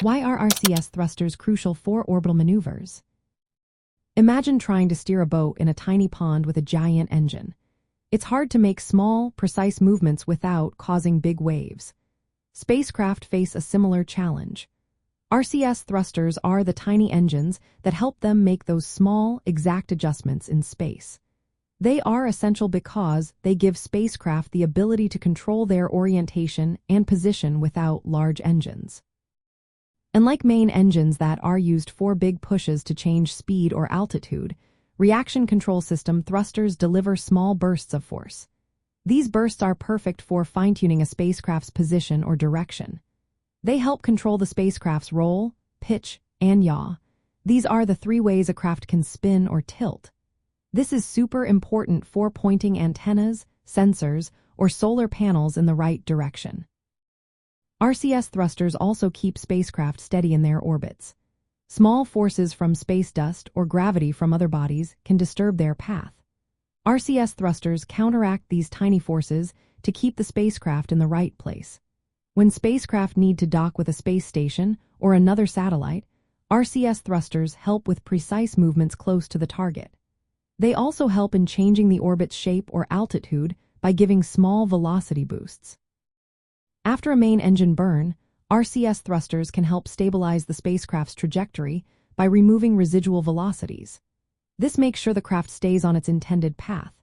Why are RCS thrusters crucial for orbital maneuvers? Imagine trying to steer a boat in a tiny pond with a giant engine. It's hard to make small, precise movements without causing big waves. Spacecraft face a similar challenge. RCS thrusters are the tiny engines that help them make those small, exact adjustments in space. They are essential because they give spacecraft the ability to control their orientation and position without large engines. Unlike main engines that are used for big pushes to change speed or altitude, reaction control system thrusters deliver small bursts of force. These bursts are perfect for fine-tuning a spacecraft's position or direction. They help control the spacecraft's roll, pitch, and yaw. These are the three ways a craft can spin or tilt. This is super important for pointing antennas, sensors, or solar panels in the right direction. RCS thrusters also keep spacecraft steady in their orbits. Small forces from space dust or gravity from other bodies can disturb their path. RCS thrusters counteract these tiny forces to keep the spacecraft in the right place. When spacecraft need to dock with a space station or another satellite, RCS thrusters help with precise movements close to the target. They also help in changing the orbit's shape or altitude by giving small velocity boosts. After a main engine burn, RCS thrusters can help stabilize the spacecraft's trajectory by removing residual velocities. This makes sure the craft stays on its intended path.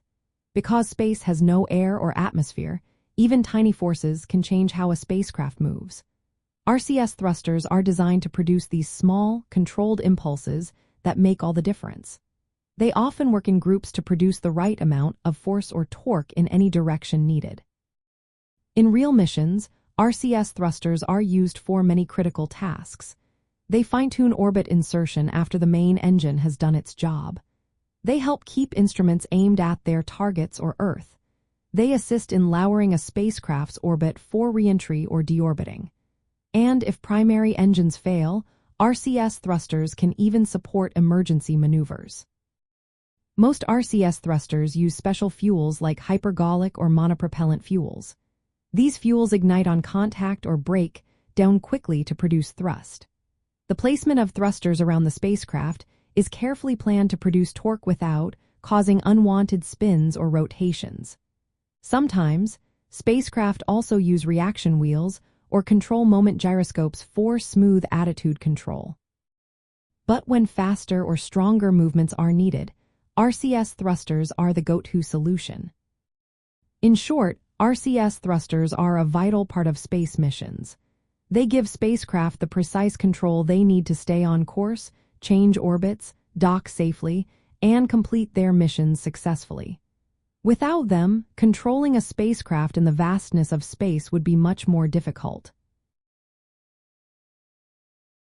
Because space has no air or atmosphere, even tiny forces can change how a spacecraft moves. RCS thrusters are designed to produce these small, controlled impulses that make all the difference. They often work in groups to produce the right amount of force or torque in any direction needed. In real missions, RCS thrusters are used for many critical tasks. They fine-tune orbit insertion after the main engine has done its job. They help keep instruments aimed at their targets or Earth. They assist in lowering a spacecraft's orbit for re-entry or deorbiting. And if primary engines fail, RCS thrusters can even support emergency maneuvers. Most RCS thrusters use special fuels like hypergolic or monopropellant fuels. These fuels ignite on contact or break down quickly to produce thrust. The placement of thrusters around the spacecraft is carefully planned to produce torque without causing unwanted spins or rotations. Sometimes, spacecraft also use reaction wheels or control moment gyroscopes for smooth attitude control. But when faster or stronger movements are needed, RCS thrusters are the go-to solution. In short, RCS thrusters are a vital part of space missions. They give spacecraft the precise control they need to stay on course, change orbits, dock safely, and complete their missions successfully. Without them, controlling a spacecraft in the vastness of space would be much more difficult.